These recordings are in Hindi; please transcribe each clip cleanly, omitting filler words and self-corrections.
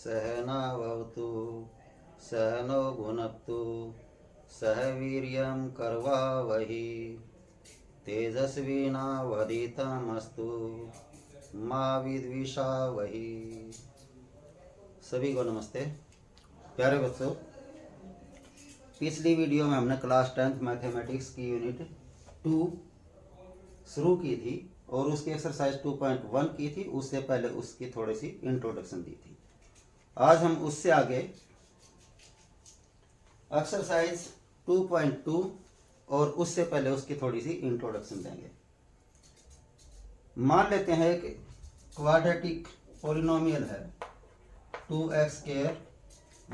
सहनावतु सहनो भुनक्तु सह वीर्यं कर्वावहि तेजस्विनावधीतमस्तु मा विद्विषावहि। सभी को नमस्ते। प्यारे बच्चों, पिछली वीडियो में हमने क्लास 10th मैथमेटिक्स की यूनिट 2 शुरू की थी और उसकी एक्सरसाइज 2.1 की थी। उससे पहले उसकी थोड़ी सी इंट्रोडक्शन दी थी। आज हम उससे आगे एक्सरसाइज 2.2 और उससे पहले उसकी थोड़ी सी इंट्रोडक्शन देंगे। मान लेते हैं कि क्वाड्रेटिक पॉलिनोमियल है 2x²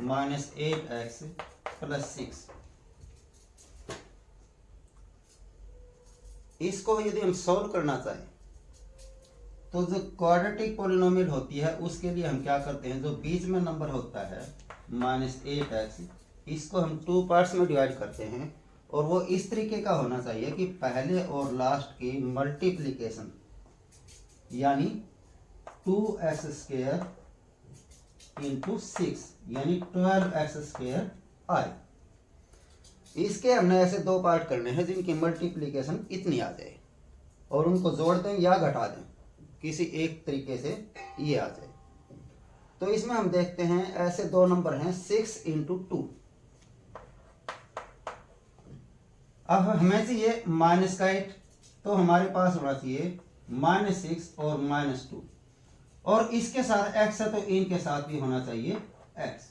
माइनस 8x प्लस 6। इसको यदि हम सॉल्व करना चाहें तो जो क्वाड्रेटिक पॉलिनोमियल होती है उसके लिए हम क्या करते हैं, जो बीच में नंबर होता है -8x, इसको हम 2 पार्ट्स में डिवाइड करते हैं और वो इस तरीके का होना चाहिए कि पहले और लास्ट की मल्टीप्लिकेशन यानी 2x² इंटू 6 यानी 12x² आए। इसके हमने ऐसे 2 पार्ट करने हैं जिनकी मल्टीप्लिकेशन इतनी आ जाए और उनको जोड़ दें या घटा दें, किसी एक तरीके से ये आ जाए। तो इसमें हम देखते हैं ऐसे 2 नंबर हैं 6 इंटू 2। अब हमें चाहिए -8, तो हमारे पास होना चाहिए -6 और -2 और इसके साथ x है तो इनके साथ भी होना चाहिए x,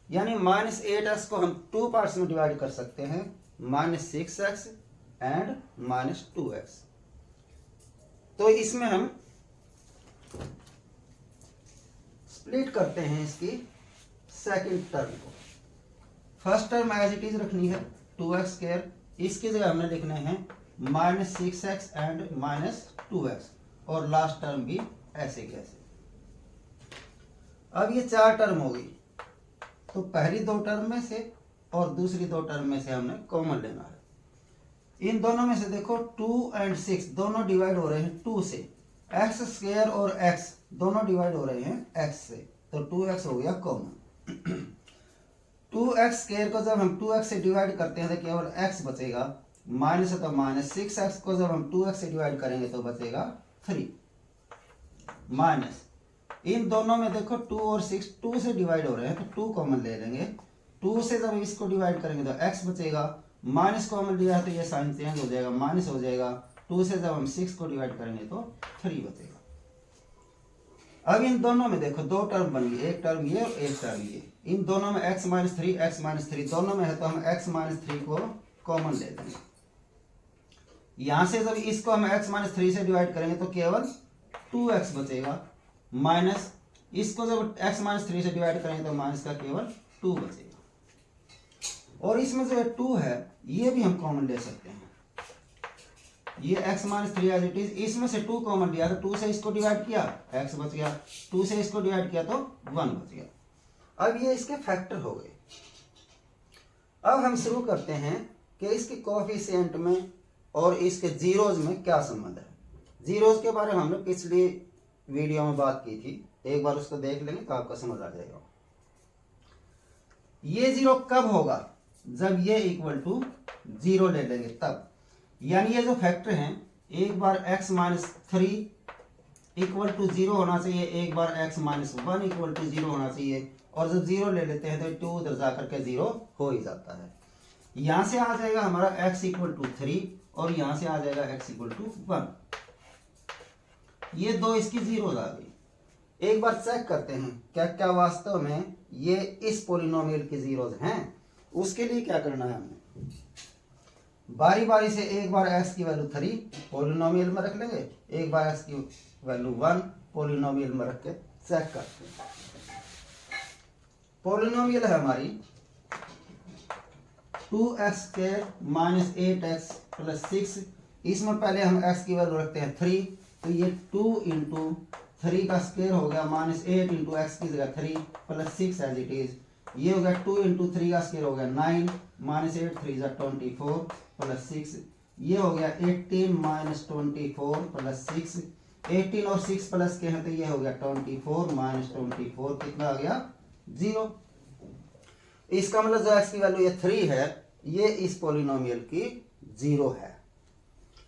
यानी -8x को हम 2 पार्ट्स में डिवाइड कर सकते हैं, -6x एंड -2x। तो इसमें हम स्प्लिट करते हैं इसकी सेकंड टर्म को। First term as it is रखनी है 2x², इसकी जगह हमने लिखने हैं -6x एंड -2x और लास्ट टर्म भी ऐसे कैसे। अब ये 4 टर्म हो गई, तो पहली 2 टर्म में से और दूसरी 2 टर्म में से हमने कॉमन लेना है। इन दोनों में से देखो 2 और 6 दोनों डिवाइड हो रहे हैं 2 से, x² और x दोनों डिवाइड हो रहे हैं x से, तो 2x हो गया कॉमन। 2x² को जब हम 2x से डिवाइड करते हैं तो केवल x बचेगा, माइनस है तो -6x को जब हम 2x से डिवाइड करेंगे तो बचेगा 3 माइनस। इन दोनों में देखो 2 और 6 2 से डिवाइड हो रहे हैं तो 2 कॉमन ले लेंगे। 2 से जब इसको डिवाइड करेंगे तो x बचेगा, माइनस कॉमन लिया है तो ये साइन चेंज हो जाएगा, माइनस हो जाएगा। 2 से जब हम 6 को डिवाइड करेंगे तो 3 बचेगा। अब इन दोनों में देखो 2 टर्म बन गई, एक टर्म ये और एक टर्म ये। इन दोनों में x - 3 दोनों में है तो हम x - 3 को कॉमन ले लेंगे। यहां से जब इसको हम x - 3 से डिवाइड करेंगे तो केवल 2x बचेगा, माइनस इसको जब x - 3 से डिवाइड करेंगे तो माइनस का केवल 2 बचेगा। और इसमें जो 2 है ये भी हम कॉमन ले सकते हैं, ये x - 3 एज इट इज, इसमें से 2 कॉमन लिया तो 2 से इसको डिवाइड किया x बच गया, 2 से इसको डिवाइड किया तो 1 बच गया। अब ये इसके फैक्टर हो गए। अब हम शुरू करते हैं कि इसके कोएफिशिएंट में और इसके जीरोज में क्या संबंध है। जीरोज के बारे में हमने पिछली वीडियो में बात की थी, एक बार उसको देख लेंगे तो आपको समझ आ जाएगा। ये 0 कब होगा, जब ये इक्वल टू 0 ले लेंगे तब, यानी ये जो फैक्टर हैं एक बार x - 3 इक्वल टू 0 होना चाहिए, एक बार x - 1 इक्वल टू 0 होना चाहिए, और जब 0 ले लेते हैं तो 2 उधर जाकर के 0 हो ही जाता है। यहां से आ जाएगा हमारा x = 3 और यहां से आ जाएगा x = 1। ये 2 इसकी जीरोज आ गई। एक बार चेक करते हैं क्या क्या वास्तव में ये इस पॉलिनोमियल की जीरोज हैं। उसके लिए क्या करना है, हमने बारी बारी से एक बार x की वैल्यू 3 पॉलिनोमियल में रख लेंगे, एक बार x की वैल्यू 1 पॉलिनोमियल में रख के चेक करते हैं। पॉलिनोमियल है हमारी 2x² - 8x प्लस 6। इसमें पहले हम x की वैल्यू रखते हैं 3, तो ये 2 इंटू 3 का स्क्वायर हो गया, -8 इंटू x की जगह 3 प्लस 6 एज इट इज। ये हो गया 2 इंटू 3 का स्क्वायर हो गया 9, -8 3 24 प्लस 6, ये हो गया 18 - 24 प्लस 6, 18 और 6 प्लस के हैं तो ये हो गया 24 माइनस 24 कितना आ गया 0। इसका मतलब जो x की वैल्यू ये 3 है ये इस पॉलिनोमियल की 0 है।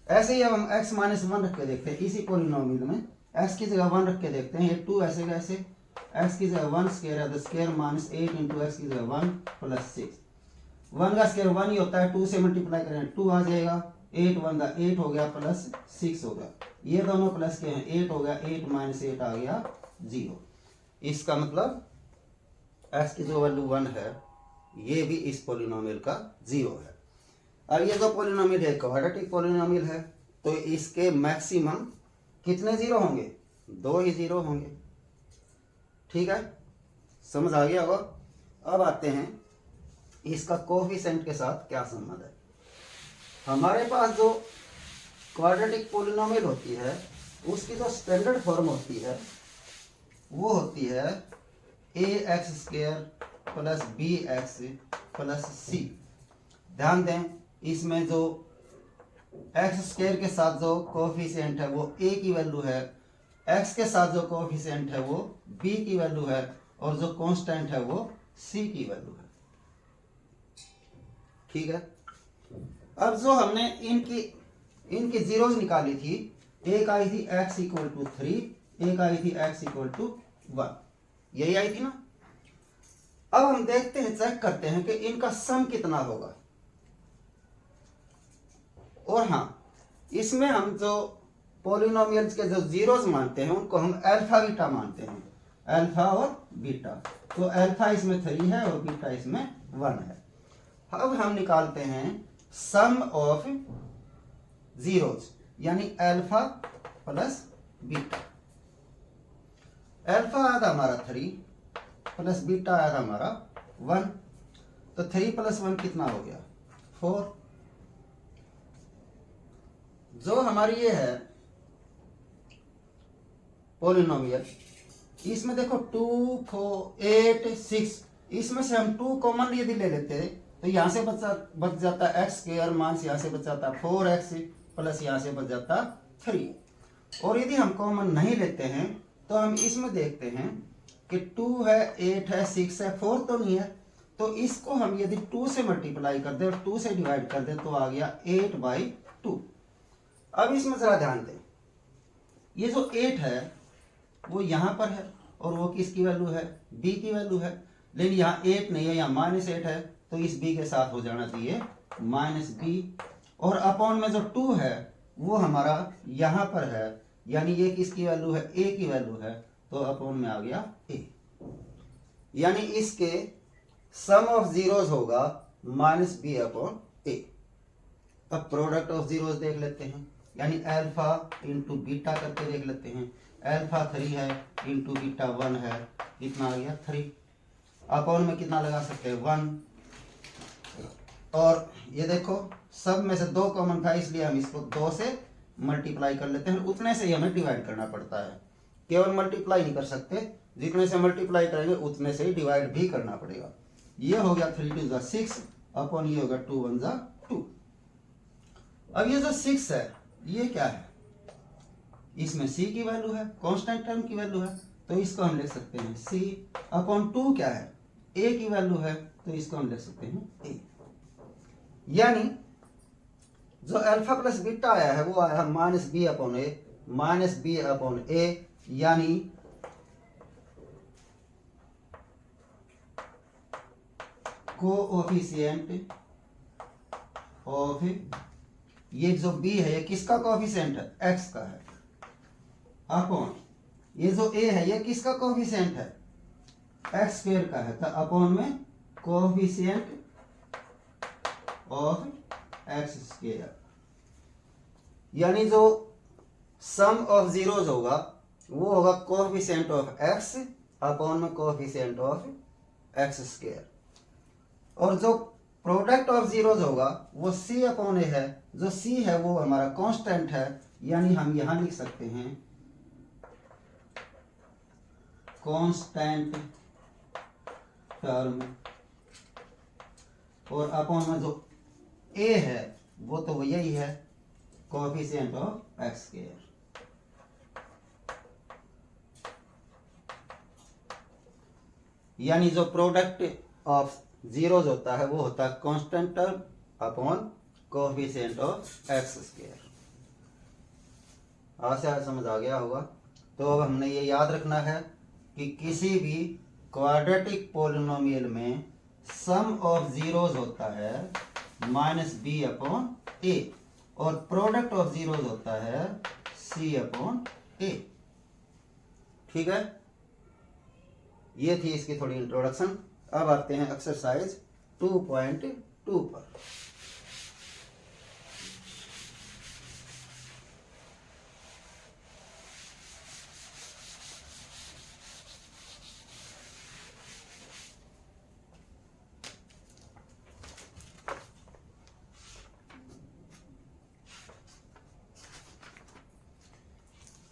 ऐसे ही अब हम x माइनस 1 रख के देखते हैं इसी पॉलिनोमियल में x की जगह 1 रख के देखते हैं। ये 2 ऐसे कैसे, x की जगह 1 स्क्वायर है तो स्क्वायर माइनस 8 इंटू एक्स की जगह 1 प्लस 6। 1 का स्क्वायर 1 ही होता है, 2 से मल्टीप्लाई करें 2 आ जाएगा, 8 1 का 8 हो गया प्लस 6 होगा। ये दोनों प्लस के हैं 8 हो गया, 8 माइनस 8 आ गया 0। इसका मतलब x की जो वैल्यू 1 है ये भी इस पॉलिनोमियल का 0 है। अब ये जो पॉलिनोमियल है क्वाड्रेटिक पॉलिनोमियल है तो इसके मैक्सिमम कितने 0 होंगे, 2 ही 0 होंगे। ठीक है, समझ आ गया होगा। अब आते हैं इसका कोफिशिएंट के साथ क्या संबंध है। हमारे पास जो क्वाड्रेटिक पॉलिनोमियल होती है उसकी जो स्टैंडर्ड फॉर्म होती है वो होती है ax² plus bx plus c। ध्यान दें इसमें जो x² के साथ जो कोफिशिएंट है वो a की वैल्यू है, x के साथ जो कोफिशिएंट है वो b की वैल्यू है और जो कांस्टेंट है वो c की वैल्यू है। ठीक है, अब जो हमने इनकी जीरोज निकाली थी, एक आई थी x इक्वल टू 3, एक आई थी x इक्वल टू 1, यही आई थी ना। अब हम देखते हैं, चेक करते हैं कि इनका सम कितना होगा। और हाँ, इसमें हम जो पॉलिनोमियल्स के जो जीरोज मानते हैं उनको हम अल्फा बीटा मानते हैं, अल्फा और बीटा। तो अल्फा इसमें 3 है और बीटा इसमें 1 है। अब हम निकालते हैं सम ऑफ जीरोज, यानी अल्फा प्लस बीटा। अल्फा आया था हमारा 3 प्लस बीटा आया था हमारा 1, तो 3 प्लस 1 कितना हो गया 4। जो हमारी ये है पॉलिनोमियल, इसमें देखो 2 4 8 6, इसमें से हम 2 कॉमन यदि ले लेते तो यहां से बच जाता है x² माइनस यहां से बच जाता 4x प्लस यहां से बच जाता 3। और यदि हम कॉमन नहीं लेते हैं तो हम इसमें देखते हैं कि 2 है 8 है 6 है 4 तो नहीं है, तो इसको हम यदि 2 से मल्टीप्लाई कर दे और 2 से डिवाइड कर दे तो आ गया 8/2। अब इसमें जरा ध्यान दें, ये जो 8 है वो यहां पर है और वो किसकी वैल्यू है, b की वैल्यू है। लेकिन यहाँ 8 नहीं है, यहाँ -8 है, तो इस b के साथ हो जाना चाहिए -b। और अपॉन में जो 2 है वो हमारा यहां पर है, यानी ये किसकी वैल्यू है, a की वैल्यू है, तो अपॉन में आ गया a। यानी इसके सम ऑफ जीरोज होगा -b/a। अब प्रोडक्ट ऑफ जीरोज देख लेते हैं, यानी अल्फा इंटू बीटा करके देख लेते हैं। अल्फा 3 है इंटू बीटा 1 है, कितना आ गया 3। अपॉन में कितना लगा सकते हैं 1। और ये देखो सब में से 2 कॉमन था इसलिए हम इसको 2 से मल्टीप्लाई कर लेते हैं, उतने से ही हमें डिवाइड करना पड़ता है। केवल मल्टीप्लाई नहीं कर सकते, जितने से मल्टीप्लाई करेंगे उतने से ही डिवाइड भी करना पड़ेगा। ये हो गया 3 2 6 अपॉन ये होगा 2 1 2। अब ये जो 6 है ये क्या है, इसमें c की वैल्यू है, कांस्टेंट टर्म की वैल्यू है, तो इसको हम लिख सकते हैं c अपॉन 2 क्या है, a की वैल्यू है, तो इसको हम लिख सकते हैं a। यानी जो अल्फा प्लस बीटा आया है वो आया -b/a, यानी कोएफिशिएंट ऑफ, ये जो b है ये किसका कोएफिशिएंट है, x का है, अपॉन ये जो a है ये किसका कोएफिशिएंट है, x² का है, तो अपॉन में कोएफिशिएंट ऑफ x²। यानी जो सम ऑफ जीरोज होगा वो होगा कोएफिशिएंट ऑफ x अपॉन में कोएफिशिएंट ऑफ x²। और जो प्रोडक्ट ऑफ जीरोज होगा वो c/a है, जो c है वो हमारा कांस्टेंट है, यानी हम यहां लिख सकते हैं कांस्टेंट टर्म, और अपॉन में जो a है वो तो यही है कोएफिशिएंट ऑफ x²। यानी जो प्रोडक्ट ऑफ जीरोज होता है वो होता है constant term upon coefficient of X square. आशा समझ आ गया होगा। तो अब हमने ये याद रखना है कि किसी भी क्वाड्रेटिक पोलिनोमियल में सम ऑफ जीरोज होता है माइनस बी अपॉन ए और प्रोडक्ट ऑफ जीरोज होता है सी अपॉन ए। ठीक है, ये थी इसकी थोड़ी इंट्रोडक्शन। अब आते हैं एक्सरसाइज 2.2 पर।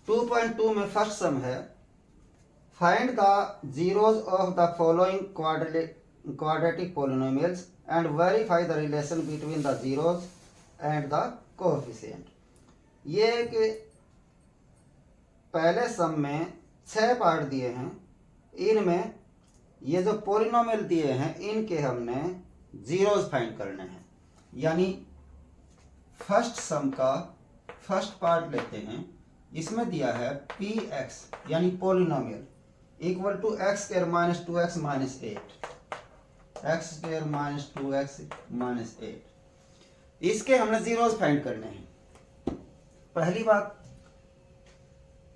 टू पॉइंट टू में फर्स्ट सम है, find the zeros of the following quadratic polynomials and verify the relation between the zeros and the coefficient. ये कि पहले सम में 6 पार्ट दिए हैं, इनमें ये जो पोलिनोमियल दिए हैं इनके हमने जीरोज फाइंड करने हैं। यानी फर्स्ट सम का फर्स्ट पार्ट लेते हैं, इसमें दिया है पी एक्स यानी polynomial equal to x square minus 2x minus 8, x square minus 2x minus 8। इसके हमने जीरोज फाइंड करने हैं। पहली बात,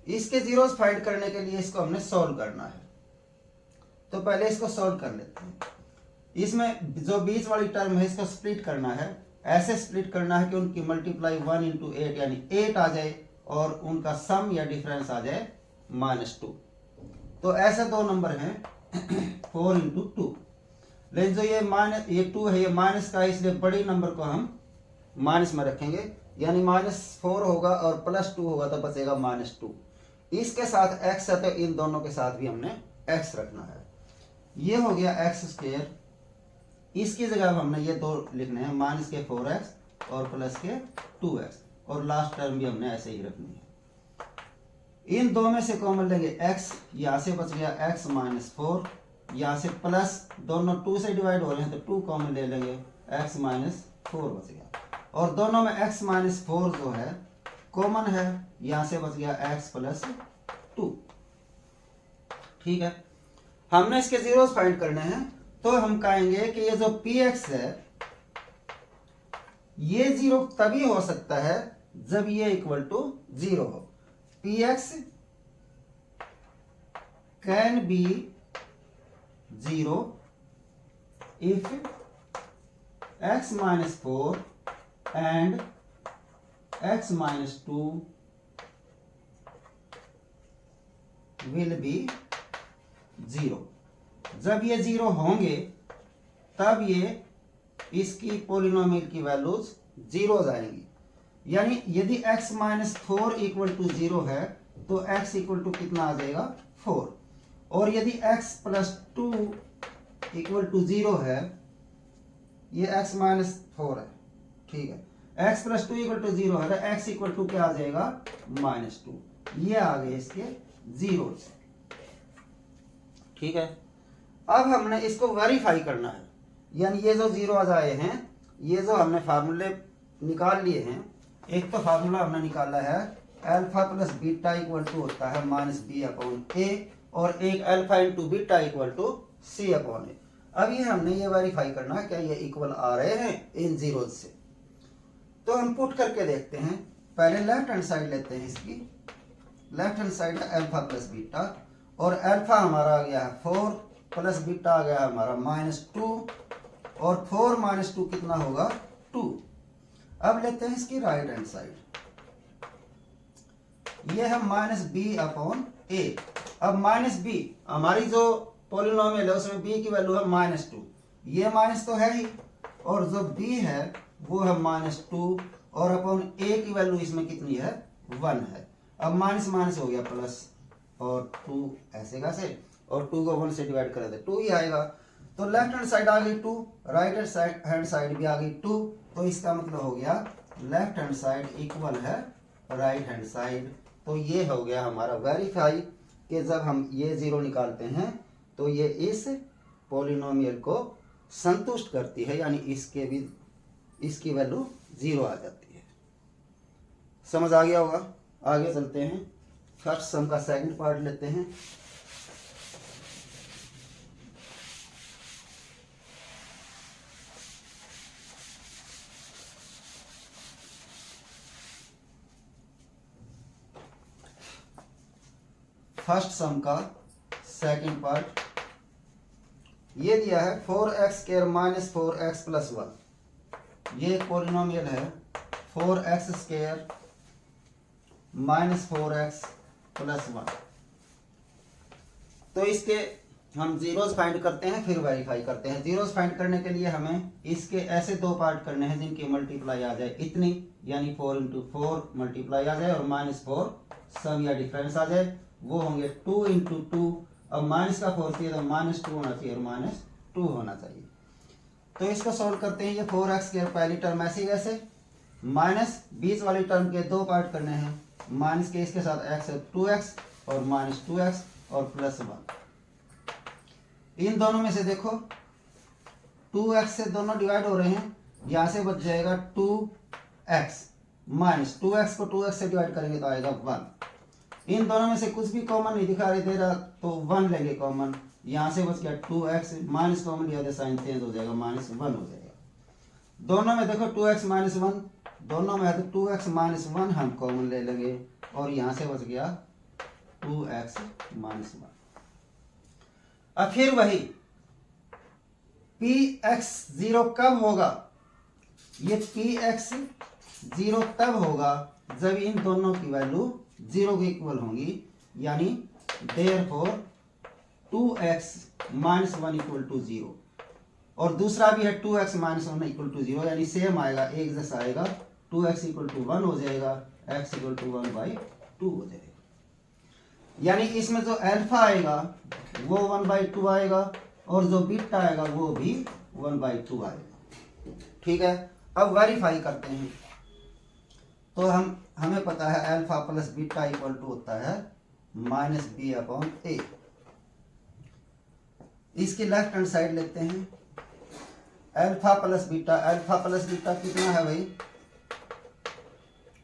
इसके जीरोज फाइंड करने के लिए इसको हमने सॉल्व करना है। तो पहले इसको सॉल्व कर लेते हैं। इसमें जो बीच वाली टर्म है इसको स्प्लिट करना है। ऐसे स्प्लिट करना है कि उनकी मल्टीप्लाई 1 इंटू 8 यानी 8 आ जाए और उनका सम या डिफरेंस आ जाए -2। तो ऐसे दो नंबर हैं 4 इंटू 2, लेकिन जो ये 2 है ये माइनस का है, इसलिए बड़ी नंबर को हम माइनस में रखेंगे। यानी -4 होगा और +2 होगा तो बचेगा -2। इसके साथ x है तो इन दोनों के साथ भी हमने x रखना है। ये हो गया एक्स स्क्वायर। इसकी जगह हमने ये दो लिखने हैं, माइनस के 4x और प्लस के 2x, और लास्ट टर्म भी हमने ऐसे ही रखनी है। इन दो में से कॉमन लेंगे x, यहाँ से बच गया x माइनस 4, यहाँ से प्लस दोनों 2 से डिवाइड हो रहे हैं तो 2 कॉमन ले लेंगे, x माइनस 4 बच गया। और दोनों में x माइनस 4 जो है कॉमन है, यहाँ से बच गया x प्लस 2। ठीक है, हमने इसके जीरोस फाइंड करने हैं। तो हम कहेंगे कि ये जो px है ये जीरो तभी हो सकता है जब ये इक्वल टू 0 हो। px can be 0 if x minus 4 and x minus 2 will be 0। जब ये 0 होंगे तब ये इसकी पोलिनोमियल की वैल्यूज 0 आएंगी। यानी यदि x माइनस 4 इक्वल टू 0 है तो x इक्वल टू कितना आ जाएगा 4, और यदि x प्लस 2 इक्वल टू 0 है, ये x माइनस 4 है, ठीक है, x प्लस 2 इक्वल टू 0 है तो x इक्वल टू क्या आ जाएगा -2। ये आ गए इसके जीरोस। ठीक है, अब हमने इसको वेरीफाई करना है। यानी ये जो जीरोस आए हैं, ये जो हमने फार्मूले निकाल लिए हैं, एक तो फार्मूला हमने निकाला है alpha plus beta equal to होता है -b अपॉन a, और एक alpha into beta equal to c upon a। अब ये हमने ये वेरीफाई करना है क्या ये इक्वल आ रहे हैं इन जीरोस से। तो हम पुट करके देखते हैं। पहले लेफ्ट हैंड साइड लेते हैं, इसकी लेफ्ट हैंड साइड है अल्फा प्लस बीटा, और अल्फा हमारा आ गया है 4 प्लस बीटा आ गया हमारा -2, और 4 - 2 कितना होगा 2। अब लेते हैं इसकी राइट हैंड साइड, ये है -b अपॉन a। अब -b हमारी जो पॉलिनोमियल है उसमें b की वैल्यू है -2, ये माइनस तो है ही, और जो b है वो है -2, और अपॉन a की वैल्यू इसमें कितनी है 1 है। अब माइनस माइनस हो गया प्लस, और 2 ऐसे का से, और 2 को 1 से डिवाइड कर दे 2 ही आएगा। तो लेफ्ट हैंड साइड आ गई 2, राइट हैंड साइड भी आ गई 2। तो इसका मतलब हो गया लेफ्ट हैंड साइड इक्वल है राइट हैंड साइड। तो ये हो गया हमारा वेरीफाई कि जब हम ये 0 निकालते हैं तो ये इस पॉलिनोमियल को संतुष्ट करती है, यानी इसकी वैल्यू 0 आ जाती है। समझ आ गया होगा। आगे चलते हैं, फर्स्ट सम का सेकंड पार्ट लेते हैं। फर्स्ट सम का सेकंड पार्ट ये दिया है 4x² माइनस 4x प्लस 1। ये पॉलिनोमियल है 4x² माइनस 4x प्लस 1। तो इसके हम जीरोस फाइंड करते हैं, फिर वेरीफाई करते हैं। जीरोस फाइंड करने के लिए हमें इसके ऐसे दो पार्ट करने हैं जिनकी मल्टीप्लाई आ जाए इतनी, यानी 4 × 4 मल्टीप्लाई आ जाए और -4 सम या डिफरेंस आ जाए। वो होंगे 2 × 2। अब माइनस का 4 चाहिए तो -2 होना चाहिए और -2 होना चाहिए। तो इसको सॉल्व करते हैं। ये 4x² पहली टर्म ऐसी वैसे, माइनस बीच वाली टर्म के दो पार्ट करने हैं। माइनस के इसके साथ x है 2x और -2x और प्लस 1। इन दोनों में से देखो 2x से दोनों डिवाइड हो रहे हैं, यहां से बच जाएगा 2x। माइनस 2x को 2x से डिवाइड करेंगे तो आएगा 1। इन दोनों में से कुछ भी कॉमन नहीं दिखाई दे रहा तो 1 लेंगे कॉमन। यहां से बच गया 2x, माइनस कॉमन लिया तो साइन चेंज हो जाएगा, -1 हो जाएगा। दोनों में देखो 2x -1, दोनों में है तो 2x -1 हम कॉमन ले लेंगे और यहां से बच गया 2x -1। अब फिर वही px0 कब होगा? ये px0 तब होगा जब इन दोनों की वैल्यू 0 के इक्वल होंगी, यानी देयरफॉर 2x -1 = 0। और दूसरा भी है 2x -1 = 0, यानी सेम आएगा, एक जैसा आएगा। 2x = 1 हो जाएगा, x = 1/2 हो जाएगा। यानी इसमें जो अल्फा आएगा वो 1/2 आएगा और जो बीटा आएगा वो भी 1/2 आएगा। ठीक है, अब वेरीफाई करते हैं। तो हमें पता है अल्फा प्लस बीटा = होता है -b/a। इसकी लेफ्ट हैंड साइड लेते हैं। अल्फा प्लस बीटा कितना है भाई?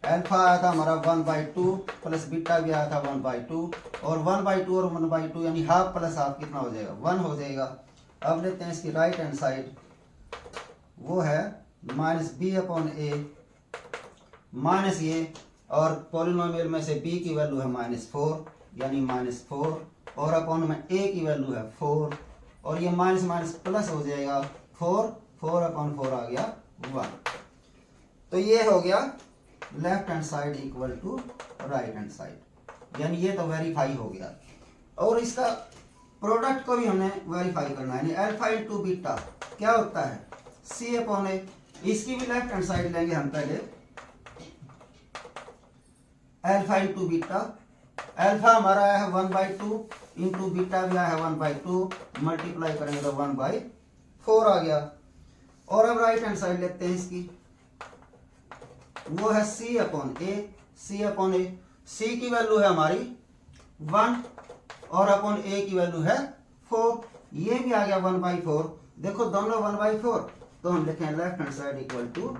अल्फा आया था हमारा 1/2 प्लस बीटा भी आया था 1/2, और 1/2 और 1/2 यानी हाफ प्लस हाफ कितना हो जाएगा? 1 हो जाएगा। अब लेते हैं इसकी राइट हैंड साइड, वो है -b/a माइनस ये, और पॉलिनोमियल में से b की वैल्यू है -4 यानी -4, और अपॉन में a की वैल्यू है 4, और ये माइनस माइनस प्लस हो जाएगा 4/4 आ गया 1। तो ये हो गया left hand side equal to right hand side, यानी ये तो वेरीफाई हो गया। और इसका प्रोडक्ट को भी हमें वेरीफाई करना है, यानी अल्फा × बीटा क्या होता है? c/a। इसकी भी लेफ्ट हैंड साइड लेंगे हम पहले। अल्फा × बीटा, अल्फा हमारा आया है 1/2 इंटू बीटा भी आया है 1/2, मल्टीप्लाई करेंगे तो 1/4 आ गया। और अब राइट हैंड साइड लेते हैं इसकी, वो है c/a। c की वैल्यू है हमारी 1 और अपॉन a की वैल्यू है 4, ये भी आ गया 1/4। देखो दोनों 1/4, तो हम लिखें left hand side equal to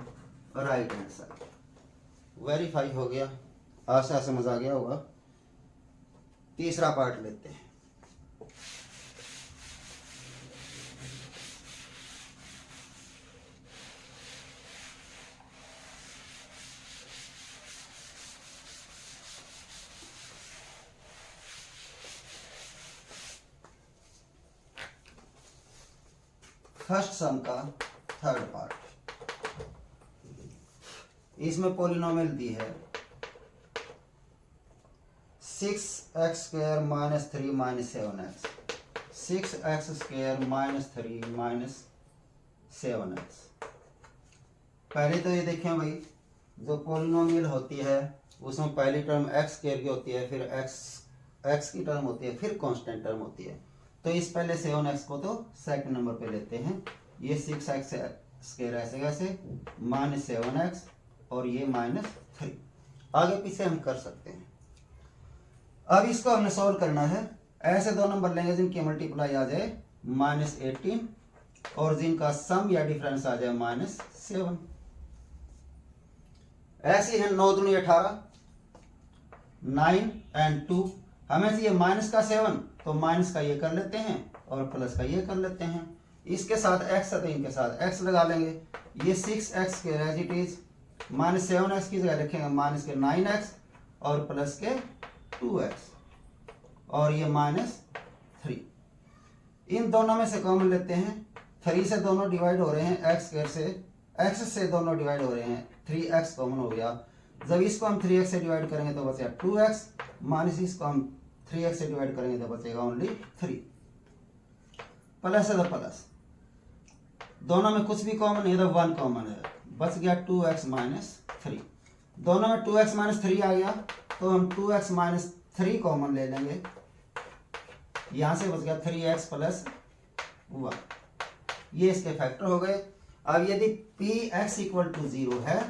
right hand side. Verify हो गया, आशा समझ आ गया होगा। तीसरा पार्ट लेते हैं। फर्स्ट सम का थर्ड पार्ट, इसमें पॉलिनोमियल दी है 6x² - 3 - 7x। 6x² - 3 - 7x। पहले तो ये देखें भाई, जो पॉलिनोमियल होती है उसमें पहली टर्म x² की होती है, फिर x की टर्म होती है, फिर कांस्टेंट टर्म होती है। तो इस पहले 7x को तो सेकंड नंबर पे लेते हैं। ये 6x² ऐसे कैसे -7x और ये -3, आगे पीछे हम कर सकते हैं। अब इसको हमने सॉल्व करना है। ऐसे दो नंबर लेंगे जिनकी मल्टीप्लाई आ जाए -18 और जिनका सम या डिफरेंस आ जाए -7। ऐसी है 9 दूनी 18, 9 एंड 2। हमें चाहिए -7, तो माइनस का ये कर लेते हैं और प्लस का ये कर लेते हैं। इसके साथ x है तो इनके साथ x लगा लेंगे। ये 6x के एज इट इज, -7x की जगह रखेंगे -9x और प्लस के 2x और ये -3। इन दोनों में से कॉमन लेते हैं। 3 से दोनों डिवाइड हो रहे हैं, x से दोनों डिवाइड हो रहे हैं, 3x कॉमन हो गया। जब इसको हम 3x से डिवाइड करेंगे तो बचेगा 2x, माइनस इसको हम 3x से डिवाइड करेंगे तो बचेगा ओनली 3। प्लस है तो प्लस, दोनों में कुछ भी कॉमन नहीं, तो 1 कॉमन है, बच गया 2x - 3। दोनों में 2x - 3 आ गया तो हम 2x - 3 कॉमन ले लेंगे। यहां से बच गया 3x + 1। ये इसके फैक्टर हो गए। अब यदि px = 0 है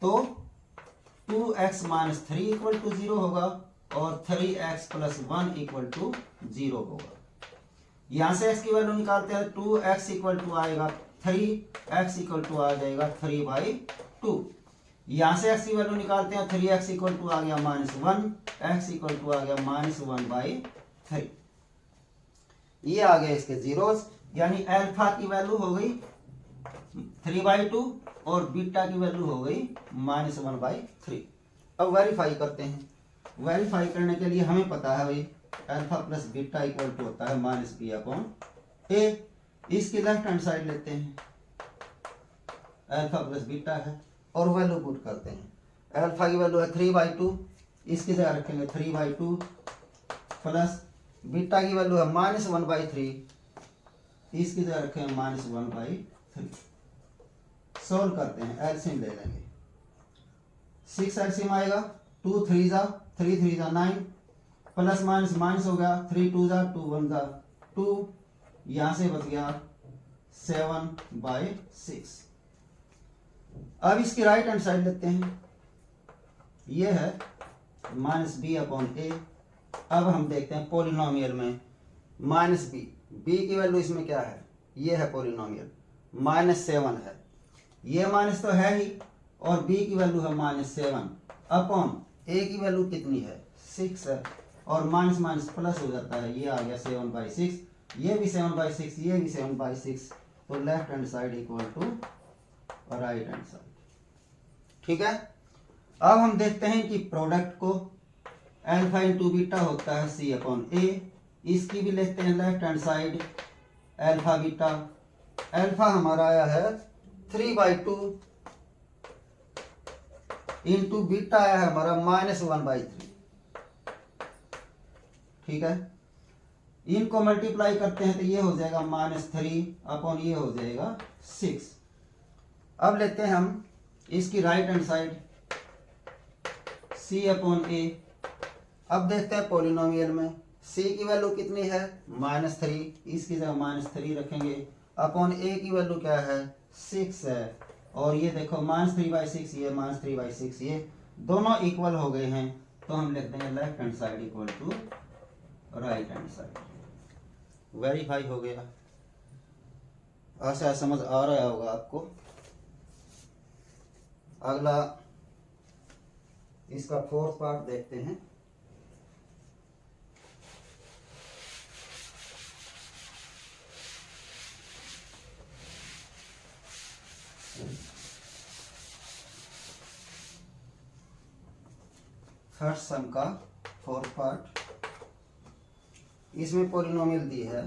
तो 2x - 3 = 0 होगा और 3x + 1 = 0 होगा। यहां से x की वैल्यू निकालते हैं, 2x = आएगा 3x = आ जाएगा 3/2। यहां से x की वैल्यू निकालते हैं, 3x = आ गया -1, x = आ गया -1/3। ये आ गए इसके जीरोस, यानी अल्फा की वैल्यू हो गई 3/2 और बीटा की वैल्यू हो गई -1/3। अब वेरीफाई करते हैं। वेरीफाई करने के लिए हमें पता है भाई alpha plus beta equal to होता है -b/a। इसकी लेफ्ट हैंड साइड लेते हैं, अल्फा प्लस बीटा है और वैल्यू पुट करते हैं। अल्फा की वैल्यू है 3/2, इसकी जगह रखेंगे 3/2 प्लस बीटा की वैल्यू है -1/3, इसकी जगह रखेंगे -1/3। सोल्व करते हैं, एलसीएम ले लेंगे। 6 एलसीएम आएगा, 2 3 जा 3 3 जा 9, प्लस माइनस माइनस हो गया, 3 2 जा 2 1 जा 2, यहां से बच गया 7/6। अब इसकी राइट हैंड साइड लेते हैं, ये है -b/a। अब हम देखते हैं पॉलिनोमियल में -b, b की वैल्यू इसमें क्या है, ये है पॉलिनोमियल, -7 है, ये माइनस तो है ही और b की वैल्यू है -7 अपॉन a की वैल्यू कितनी है 6 है और माइनस माइनस प्लस हो जाता है, ये आ गया 7/6, ये भी 7/6, ये भी 7/6, तो left hand side equal to right hand side. ठीक है। अब हम देखते हैं कि प्रोडक्ट को अल्फा इंटू बीटा होता है c/a, इसकी भी लेते हैं left hand side alpha beta. Alpha हमारा आया है 3/2 इंटू बीटा आया है हमारा -1/3। ठीक है, इनको मल्टीप्लाई करते हैं तो ये हो जाएगा -3 अपॉन ये हो जाएगा 6। अब लेते हैं हम इसकी राइट हैंड साइड c/a। अब देखते हैं पॉलिनोमियल में c की वैल्यू कितनी है -3, इसकी जगह -3 रखेंगे, अपॉन a की वैल्यू क्या है 6 है और ये देखो -3/6, ये -3/6, ये दोनों इक्वल हो गए हैं, तो हम लिख देंगे left hand side equal to right hand side. Verify हो गया। आशा समझ आ रहा होगा आपको। अगला इसका फोर्थ पार्ट देखते हैं। थर्ड सम का फोर्थ पार्ट, इसमें पॉलिनोमियल दी है,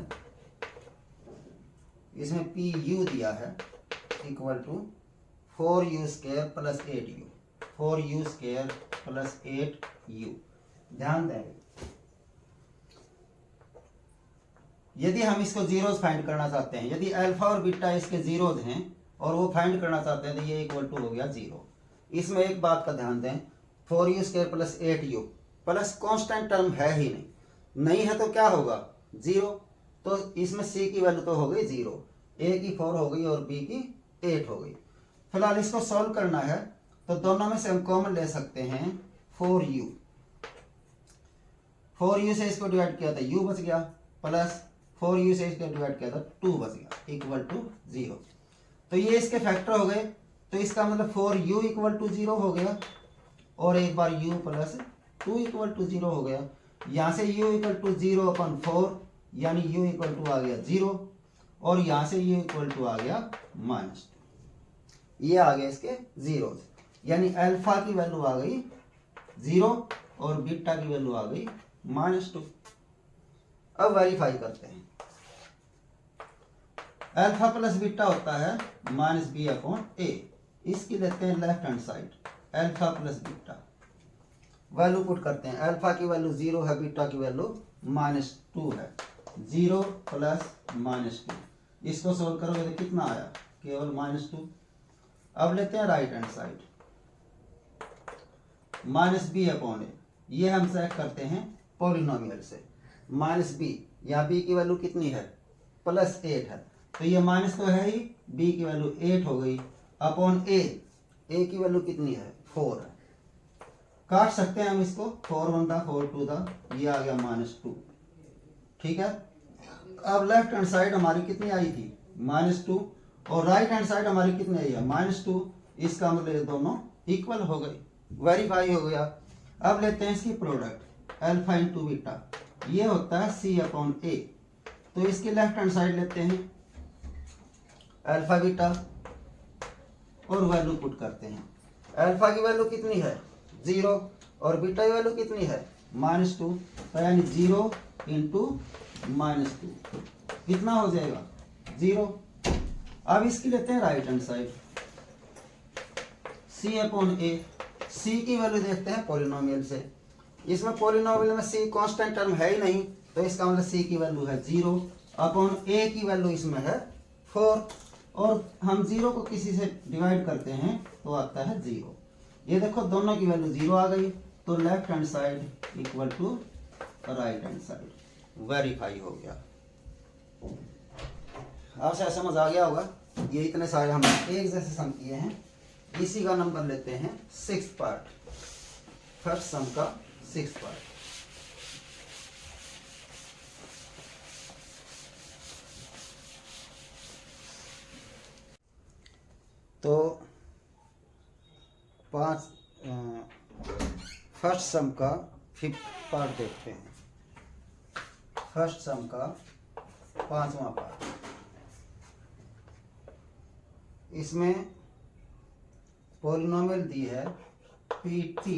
इसमें पी यू दिया है equal to 4u² + 8u, 4u² + 8u। ध्यान देंगे, यदि हम इसको जीरोज फाइंड करना चाहते हैं, यदि अल्फा और बीटा इसके जीरोज हैं और वो फाइंड करना चाहते हैं तो ये इक्वल टू हो गया 0। इसमें एक बात का ध्यान दें, 4u² + 8u plus constant term है ही नहीं है तो क्या होगा 0, तो इसमें c की वैल्यू तो हो गई 0, a की 4 हो गई और b की 8 हो गई। फिलहाल इसको सॉल्व करना है तो दोनों में से हम कॉमन ले सकते हैं 4u। 4u से इसको डिवाइड किया था u बच गया, प्लस 4u से इसको डिवाइड किया था 2 बच गया, इक्वल टू 0। तो ये इसके फैक्टर हो गए, तो इसका मतलब 4u इक्वल टू 0 हो गया, और एक बार u प्लस 2 इक्वल टू 0 हो गया। यहाँ से u इक्वल टू 0 अपन 4, यानी u इक्वल टू आ गया 0, और यहाँ से u इक्वल टू आ गया -2। ये आ गया इसके जीरो, यानी अल्फा की वैल्यू आ गई 0 और बीटा की वैल्यू आ गई -2। अब वेरीफाई करते हैं। अल्फा प्लस बीटा होता है -b/a। इसकी लेते हैं left hand side, alpha plus beta, value put करते हैं। अल्फा की वैल्यू 0 है, बीटा की वैल्यू -2 है। 0 प्लस -2, इसको सोल्व करोगे तो कितना आया, केवल -2। अब लेते हैं राइट हैंड साइड, -b/a, ये हम चेक करते हैं पॉलिनोमियल से। -b, यहाँ b की वैल्यू कितनी है, +8 है, तो ये माइनस तो है ही, b की वैल्यू 8 हो गई, अपॉन a की वैल्यू कितनी है, 4 है। काट सकते हैं हम इसको, 4 1 था, 4 2 था, ये आ गया -2। ठीक है। अब लेफ्ट हैंड साइड हमारी कितनी आई थी, -2, और राइट हैंड साइड हमारी कितनी आई है, -2। इसका मतलब ये दोनों इक्वल हो गई, वेरीफाई हो गया। अब लेते हैं इसकी प्रोडक्ट, अल्फा इंटू बीटा, ये होता है c/a। तो इसकी लेफ्ट हैंड साइड लेते हैं अल्फा बीटा, और वैल्यू पुट करते हैं। अल्फा की वैल्यू कितनी है, 0, और बीटा की वैल्यू कितनी है, -2, तो यानी 0 इंटू -2 कितना हो जाएगा, 0। अब इसकी लेते हैं right hand side, c/a। c की वैल्यू देखते हैं पॉलिनोमियल से, इसमें पॉलिनोमियल में c कांस्टेंट टर्म है ही नहीं, तो इसका मतलब c की वैल्यू है 0, अपॉन a की वैल्यू इसमें है 4, और हम 0 को किसी से डिवाइड करते हैं तो आता है 0। ये देखो दोनों की वैल्यू 0 आ गई, तो left hand side equal to right hand side, verify हो गया। आपसे समझ आ गया होगा। ये इतने सारे हम एक जैसे सम किए हैं। इसी का नंबर लेते हैं 6th पार्ट, फर्स्ट सम का 6th पार्ट। तो फर्स्ट सम का 5th पार्ट देखते हैं। फर्स्ट सम का 5वां पार्ट, इसमें पॉलिनोमियल दी है pt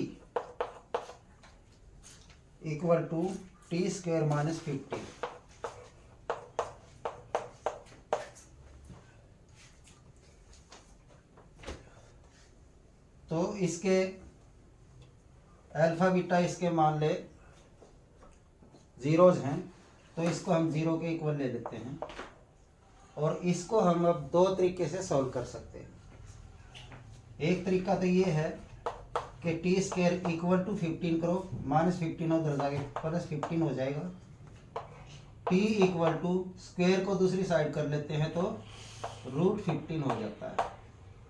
इक्वल टू t² - 50। तो इसके अल्फा बीटा इसके मान ले जीरोज हैं, तो इसको हम 0 के इक्वल ले लेते हैं, और इसको हम अब दो तरीके से सॉल्व कर सकते हैं। एक तरीका तो ये है कि t² इक्वल टू 15 करो, -15 उधर जाके +15 हो जाएगा। t इक्वल टू स्क्वेयर को दूसरी साइड कर लेते हैं तो √15 हो जाता है,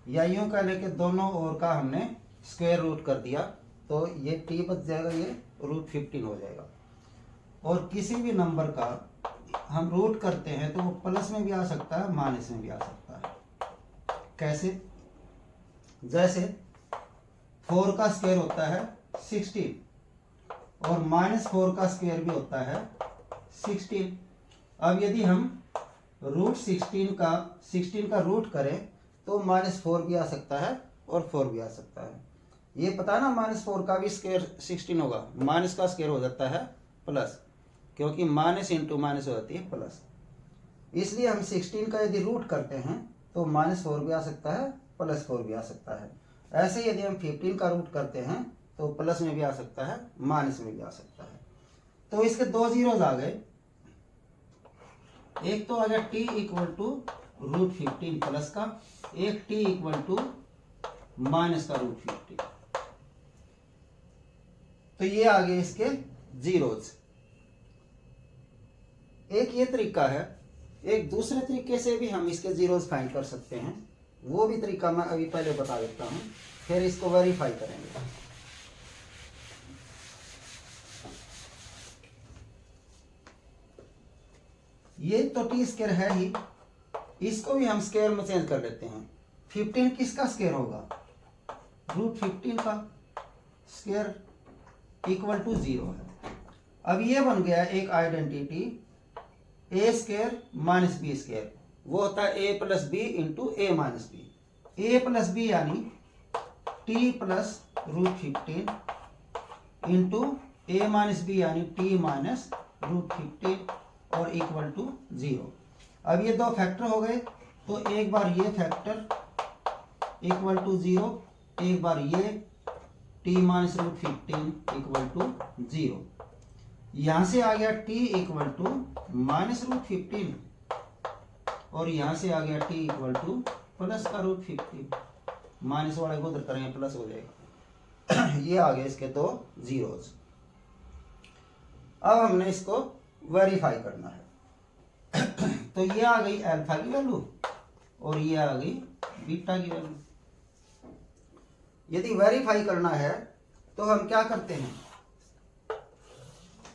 या यूं कह लेके दोनों ओर का हमने स्क्वेयर रूट कर दिया, तो ये t बच जाएगा, ये √15 हो जाएगा। और किसी भी नंबर का हम रूट करते हैं तो वो प्लस में भी आ सकता है, माइनस में भी आ सकता है। कैसे, जैसे 4 का स्क्वायर होता है 16, और -4 का स्क्वायर भी होता है 16। अब यदि हम √16 का रूट करें तो -4 भी आ सकता है और 4 भी आ सकता है। ये पता है ना, -4 का भी स्क्वायर 16 होगा, माइनस का स्क्वायर हो जाता है प्लस, क्योंकि माइनस इंटू माइनस हो जाती है प्लस। इसलिए हम 16 का यदि रूट करते हैं तो -4 भी आ सकता है, +4 भी आ सकता है। ऐसे यदि हम 15 का रूट करते हैं तो प्लस में भी आ सकता है, माइनस में भी आ सकता है। तो इसके दो जीरोज आ गए, एक तो आ गया t इक्वल टू √15 प्लस का, एक t इक्वल टू माइनस का √15। तो ये आ गए इसके जीरोज। एक ये तरीका है, एक दूसरे तरीके से भी हम इसके जीरोज फाइंड कर सकते हैं, वो भी तरीका मैं अभी पहले बता देता हूं, फिर इसको वेरीफाई करेंगे। ये तो टी स्क्वायर है ही, इसको भी हम स्क्वायर में चेंज कर लेते हैं। 15 किसका स्क्वायर होगा? √15 का स्क्वायर इक्वल टू 0 है। अब ये बन गया एक आइडेंटिटी ए स्क्वायर माइनस बी स्क्वायर, वो होता है ए प्लस बी इंटू ए माइनस बी। ए प्लस बी यानी टी प्लस √15 इंटू ए माइनस बी यानी टी माइनस √15 और इक्वल टू 0। अब ये दो फैक्टर हो गए, तो एक बार ये फैक्टर इक्वल टू 0, एक बार ये टी माइनस √15 इक्वल टू 0। यहां से आ गया टी इक्वल टू माइनस √15 और यहां से आ गया टी इक्वल टू प्लस का √15। माइनस वाले को उधर करेंगे प्लस हो जाएगा। ये आ गए इसके दो जीरोस। अब हमने इसको वेरीफाई करना है। तो ये आ गई अल्फा की वैल्यू और ये आ गई बीटा की वैल्यू। यदि वेरीफाई करना है तो हम क्या करते हैं,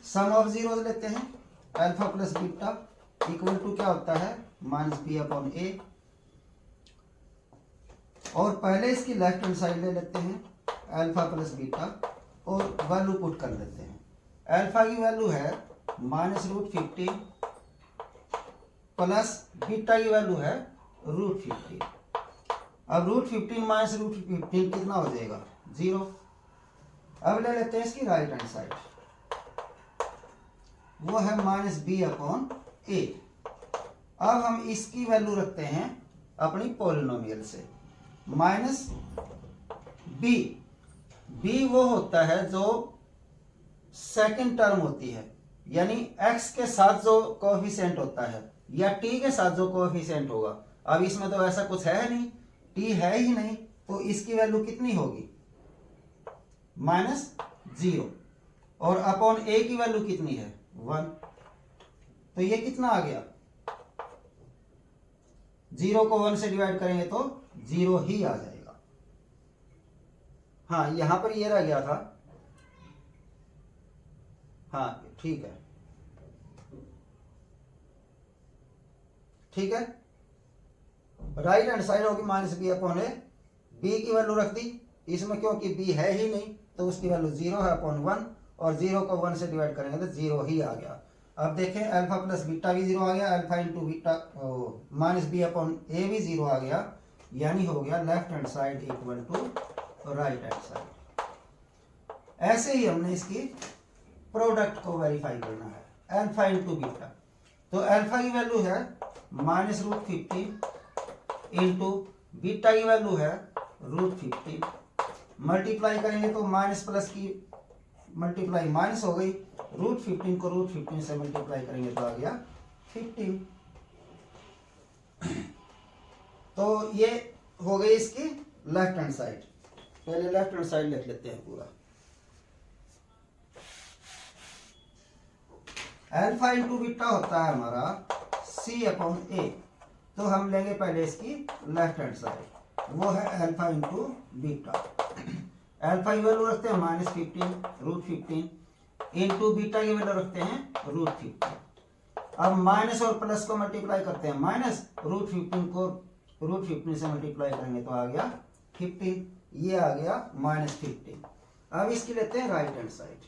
सम ऑफ जीरोस लेते हैं। Alpha plus beta equal to क्या होता है, माइनस बी अपॉन ए। और पहले इसकी लेफ्ट हैंड साइड ले लेते हैं, अल्फा प्लस बीटा, और वैल्यू पुट कर लेते हैं। अल्फा की वैल्यू है माइनस √15 प्लस बीटा की वैल्यू है √15। अब √15 माइनस √15 कितना हो जाएगा, 0। अब ले लेते हैं इसकी राइट हैंड साइड, वो है माइनस बी अपॉन ए। अब हम इसकी वैल्यू रखते हैं अपनी पॉलिनोमियल से। माइनस बी, बी वो होता है जो सेकंड टर्म होती है, यानी x के साथ जो कोएफिशिएंट होता है या t के साथ जो कोएफिशिएंट होगा। अब इसमें तो ऐसा कुछ है नहीं, t है ही नहीं, तो इसकी वैल्यू कितनी होगी, -0। और अपॉन a की वैल्यू कितनी है, 1। तो ये कितना आ गया, 0 को 1 से डिवाइड करेंगे तो 0 ही आ जाएगा। हाँ, यहां पर ये रह गया था। हाँ ठीक है, ठीक है। राइट हैंड साइड होगी माइनस बी अपॉन ए। बी की वैल्यू रख दी इसमें, क्योंकि बी है ही नहीं तो उसकी वैल्यू 0 है अपॉन 1, और 0 को 1 से डिवाइड करेंगे तो 0 ही आ गया। अब देखें अल्फा प्लस बीटा भी 0 आ गया, alpha into beta minus B upon A भी 0 आ गया, यानी हो गया left hand side equal to right hand side. ऐसे ही हमने इसकी प्रोडक्ट को वेरीफाई करना है, अल्फा इंटू बीटा। तो अल्फा की वैल्यू है माइनस √15 इंटू बीटा की वैल्यू है √15। मल्टीप्लाई करेंगे तो माइनस प्लस की मल्टीप्लाई माइनस हो गई, √15 को √15 से मल्टीप्लाई करेंगे तो आ गया 15। तो ये हो गई इसकी लेफ्ट हैंड साइड। पहले लेफ्ट हैंड साइड लिख लेते हैं पूरा। अल्फा इंटू बीटा होता है हमारा c अपॉन ए। तो हम लेंगे पहले इसकी लेफ्ट हैंड साइड, वो है अल्फा इंटू बीटा। अल्फा की वैल्यू रखते हैं -15 √15 इंटू बीटा की वैल्यू रखते हैं √15। अब माइनस और प्लस को मल्टीप्लाई करते हैं, माइनस √15 को √15 से मल्टीप्लाई करेंगे तो आ गया 15, ये आ गया -15। अब इसकी लेते हैं राइट हैंड साइड,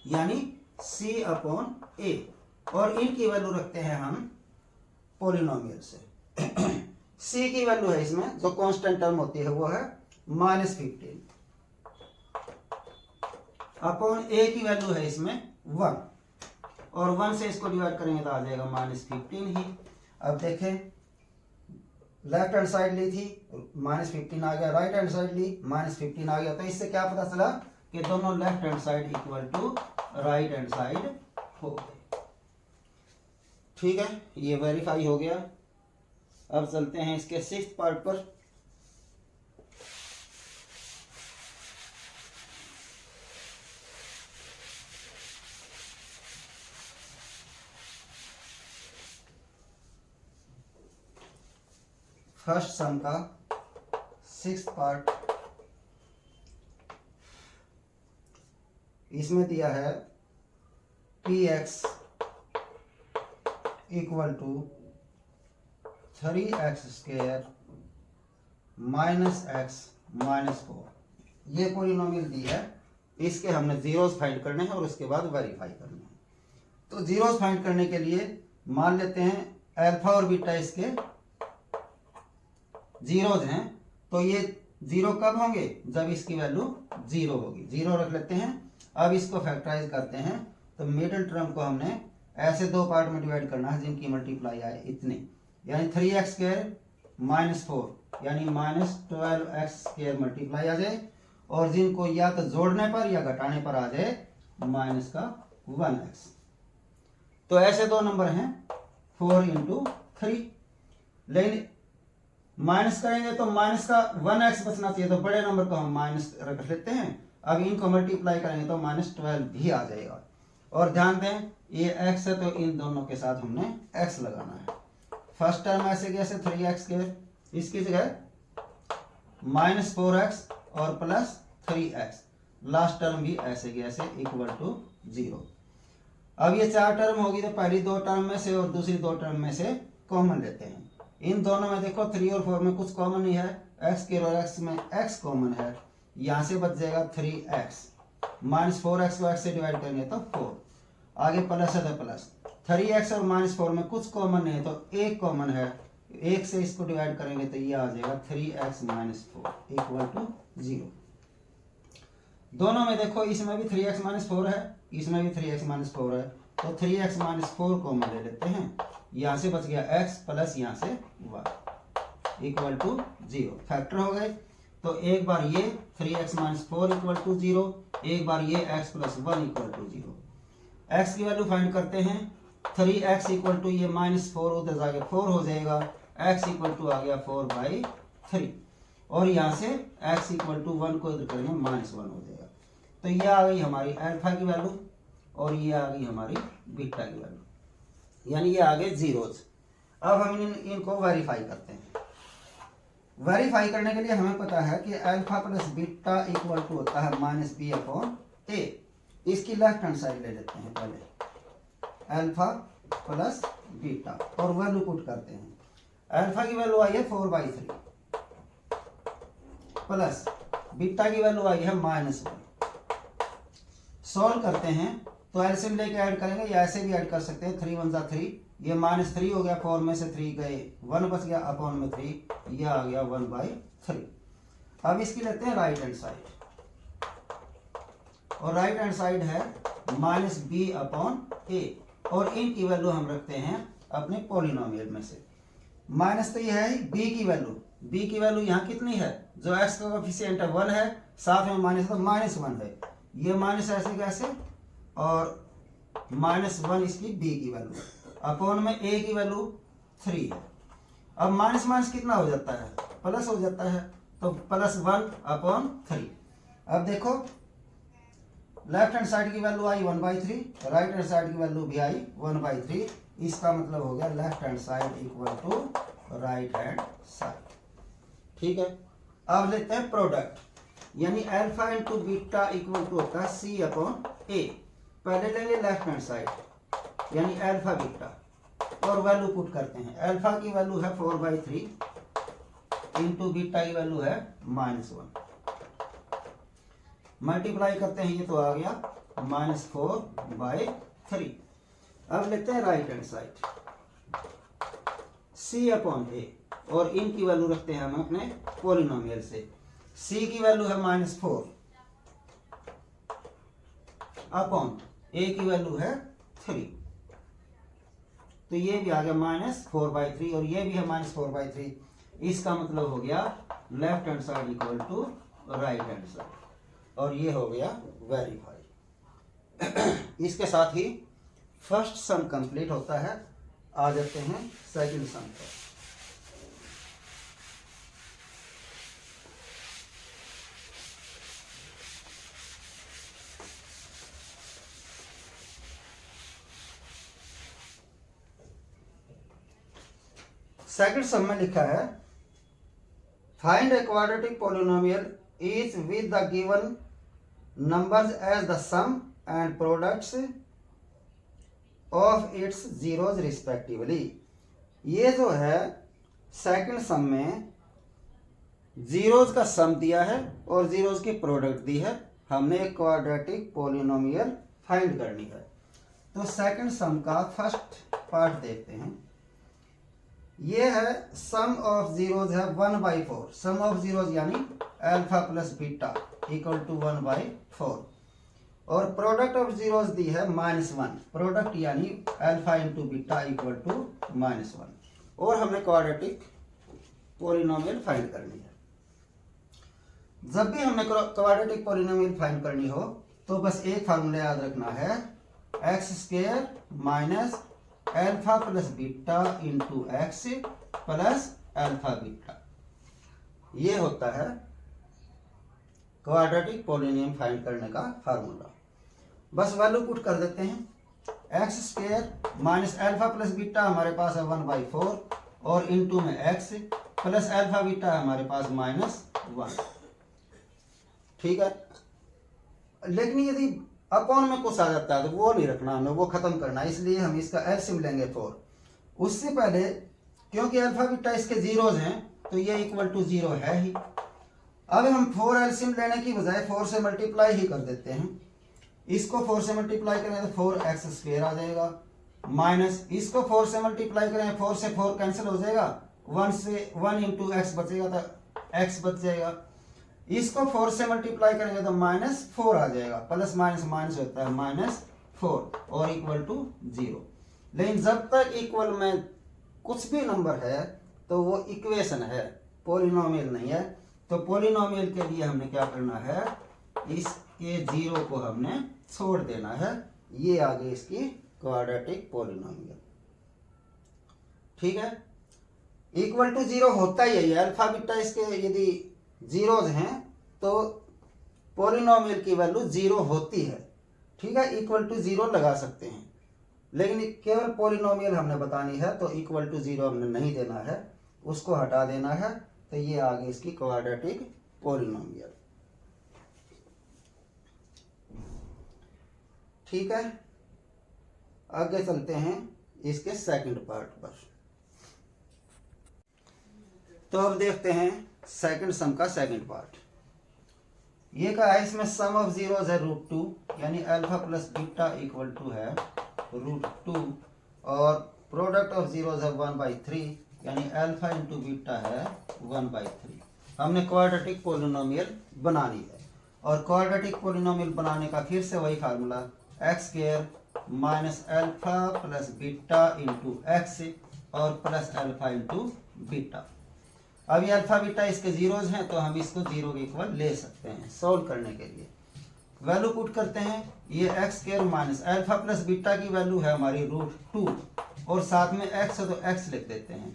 यानी c अपॉन ए, और इनकी वैल्यू रखते हैं हम पॉलिनोमियल से। c की वैल्यू है इसमें जो कांस्टेंट टर्म होती है वो है -15 अपॉन a की वैल्यू है इसमें 1, और 1 से इसको डिवाइड करेंगे तो आ जाएगा -15 ही। अब देखें लेफ्ट हैंड साइड ली थी -15 आ गया, राइट हैंड साइड ली -15 आ गया। तो इससे क्या पता चला कि दोनों left hand side equal to right hand side हो गए। ठीक है, ये वेरीफाई हो गया। अब चलते हैं इसके 6th पार्ट पर। फर्स्ट सम का 6th पार्ट। इसमें दिया है px equal to 3x² minus x minus 4। ये पॉलिनोमियल दी है, इसके हमने जीरोस फाइंड करने हैं और उसके बाद वेरीफाई करने हैं। तो जीरोस फाइंड करने के लिए मान लेते हैं अल्फा और बीटा इसके जीरोज हैं, तो ये जीरो कब होंगे, जब इसकी वैल्यू जीरो होगी। जीरो रख लेते हैं। अब इसको फैक्टराइज करते हैं, तो मिडिल टर्म को हमने ऐसे दो पार्ट में डिवाइड करना है जिनकी मल्टीप्लाई आए इतने, यानी 3x² माइनस 4 यानी माइनस 12x² मल्टीप्लाई आ जाए, और जिनको या तो जोड़ने पर या घटाने पर आ जाए माइनस का 1x। तो ऐसे दो नंबर हैं 4 × 3, लेकिन माइनस करेंगे तो माइनस का 1x बचना चाहिए, तो बड़े नंबर को हम माइनस रख लेते हैं। अब इनको मल्टीप्लाई करेंगे तो -12 भी आ जाएगा। और ध्यान दें ये x है तो इन दोनों के साथ हमने x लगाना है। फर्स्ट टर्म ऐसे कैसे 3x², इसकी जगह -4x और +3x, लास्ट टर्म भी ऐसे कैसे इक्वल टू 0। अब ये चार टर्म होगी तो पहली दो टर्म में से और दूसरी दो टर्म में से कॉमन लेते हैं। इन दोनों में देखो 3 और 4 में कुछ कॉमन नहीं है, x² और x में x कॉमन है, यहाँ से बच जाएगा 3x, -4x को x से डिवाइड करेंगे तो 4, आगे प्लस है तो प्लस। 3x और -4 में कुछ कॉमन नहीं है तो एक कॉमन है, एक से इसको डिवाइड करेंगे तो ये आ जाएगा 3x - 4 इक्वल टू 0। दोनों में देखो इसमें भी 3x - 4 है, इसमें भी 3x - 4 है, तो 3x - 4 कॉमन ले लेते हैं, यहाँ से बच गया x प्लस यहाँ से y इक्वल टू 0। फैक्टर हो गए, तो एक बार ये 3x - 4 इक्वल टू 0, एक बार ये x + 1 इक्वल टू 0। x की वैल्यू फाइंड करते हैं, 3x इक्वल टू ये -4 उधर जाके 4 हो जाएगा, x इक्वल टू आ गया 4/3, और यहाँ से x इक्वल टू 1 को इधर करेंगे -1 हो जाएगा। तो ये आ गई हमारी अल्फा की वैल्यू और ये आ गई हमारी बीटा की वैल्यू, यानी ये आ गए जीरोज। अब हम इनको वेरीफाई करते हैं। वेरीफाई करने के लिए हमें पता है कि alpha plus beta equal to होता है -b/a। इसकी लेफ्ट हैंड साइड ले लेते हैं पहले, अल्फा प्लस बीटा, और वैल्यू पुट करते हैं। अल्फा की वैल्यू आई है 4/3 प्लस बीटा की वैल्यू आई है -1। सॉल्व करते हैं तो एलसीएम लेके ऐड करेंगे, या ऐसे भी ऐड कर सकते हैं, 3 × 1 = 3, ये -3 हो गया, 4 में से 3 गए 1 बच गया, अपॉन में 3, ये आ गया 1/3। अब इसकी लेते हैं राइट हैंड साइड, और राइट हैंड साइड है -b/a, और इनकी वैल्यू हम रखते हैं अपने पॉलिनोमियल में से। माइनस तो ये है b की वैल्यू यहाँ कितनी है, जो x का कोएफिशिएंट है 1 है, साथ में माइनस तो -1 है, ये माइनस ऐसे कैसे, और -1 इसकी b की वैल्यू, अपॉन में a की वैल्यू 3 है। अब माइनस माइनस कितना हो जाता है, प्लस हो जाता है, तो +1/3। अब देखो लेफ्ट हैंड साइड की वैल्यू आई 1/3, राइट हैंड साइड की वैल्यू भी आई 1/3, इसका मतलब हो गया left hand side equal to right hand side. ठीक है, अब लेते हैं प्रोडक्ट, यानी अल्फा × बीटा इक्वल टू होता है c/a। पहले लेंगे लेफ्ट हैंड साइड, यानी अल्फा बीटा, और वैल्यू पुट करते हैं। अल्फा की वैल्यू है 4/3 इंटू बीटा की वैल्यू है -1, मल्टीप्लाई करते हैं, ये तो आ गया -4/3। अब लेते हैं राइट हैंड साइड c/a, और इनकी वैल्यू रखते हैं हम अपने पॉलिनोमियल से। c की वैल्यू है -4 अपॉन a की वैल्यू है 3, तो ये भी आ गया -4/3, और ये भी है -4/3। इसका मतलब हो गया left hand side equal to right hand side, और ये हो गया वेरीफाई। इसके साथ ही फर्स्ट सम कंप्लीट होता है। आ जाते हैं सेकंड सम पर। सेकंड सम में लिखा है find a quadratic polynomial is with the given numbers as the sum and products of its zeros respectively. ये जो है सेकंड सम में जीरोज का सम दिया है और जीरोज की प्रोडक्ट दी है, हमने एक क्वाड्रेटिक पॉलिनोमियल फाइंड करनी है। तो सेकंड सम का फर्स्ट पार्ट देखते हैं। ये है सम ऑफ जीरोज है 1/4, सम ऑफ जीरोज यानी alpha plus beta equal to 1/4, और प्रोडक्ट ऑफ जीरोज दी है -1, प्रोडक्ट यानी alpha into beta equal to -1, और हमने क्वाड्रेटिक पॉलिनोमियल फाइंड करनी है। जब भी हमें क्वाड्रेटिक पॉलिनोमियल फाइंड करनी हो तो बस एक फार्मूला याद रखना है, x² minus alpha plus beta into x plus alpha beta. ये होता है क्वाड्रेटिक पॉलिनोमियल फाइंड करने का फार्मूला। बस वैल्यू पुट कर देते हैं, x² minus alpha plus beta हमारे पास है 1/4, और इंटू में x प्लस अल्फा बीटा हमारे पास -1। ठीक है, लेकिन यदि अपॉन में कुछ आ जाता है तो वो नहीं रखना हमें, वो खत्म करना, इसलिए हम इसका एलसीएम लेंगे 4। उससे पहले क्योंकि अल्फा बीटा इसके जीरोज हैं तो ये इक्वल टू 0 है ही। अब हम 4 एलसीएम लेने की बजाय 4 से मल्टीप्लाई ही कर देते हैं। इसको 4 से मल्टीप्लाई करेंगे तो 4x² आ जाएगा, माइनस इसको 4 से मल्टीप्लाई करेंगे 4 से 4 कैंसिल हो जाएगा, 1 इंटू एक्स बचेगा तो x बच जाएगा। इसको 4 से मल्टीप्लाई करेंगे तो -4 आ जाएगा, प्लस माइनस माइनस होता है -4 और इक्वल टू 0। लेकिन जब तक इक्वल में कुछ भी नंबर है तो वो इक्वेशन है, पॉलिनोमियल नहीं है। तो पॉलिनोमियल के लिए हमने क्या करना है, इसके 0 को हमने छोड़ देना है। ये आगे इसकी क्वाड्रेटिक पॉलिनोमियल। ठीक है, इक्वल टू 0 होता ही है, अल्फा बीटा इसके यदि जीरोज हैं तो पॉलिनोमियल की वैल्यू 0 होती है। ठीक है, इक्वल टू 0 लगा सकते हैं, लेकिन केवल पॉलिनोमियल हमने बतानी है तो इक्वल टू 0 हमने नहीं देना है, उसको हटा देना है। तो ये आगे इसकी क्वाड्रेटिक पॉलिनोमियल। ठीक है, आगे चलते हैं इसके सेकंड पार्ट पर। तो अब देखते हैं सेकंड सम का सेकंड पार्ट। ये का है, इसमें सम ऑफ जीरोज है √2 यानी alpha plus beta equal to है √2, और प्रोडक्ट ऑफ जीरोज है 1/3 यानी अल्फा इंटू बीटा है 1/3। हमने क्वाड्रेटिक पॉलिनोमियल बनानी है, और क्वाड्रेटिक पॉलिनोमियल बनाने का फिर से वही formula, x² minus alpha plus beta into X और प्लस अल्फा इंटू बीटा। अब ये अल्फा बीटा इसके जीरोज हैं तो हम इसको 0 के इक्वल ले सकते हैं। सोल्व करने के लिए वैल्यू पुट करते हैं, ये x² minus alpha plus beta की वैल्यू है हमारी √2, और साथ में x है तो x लिख देते हैं,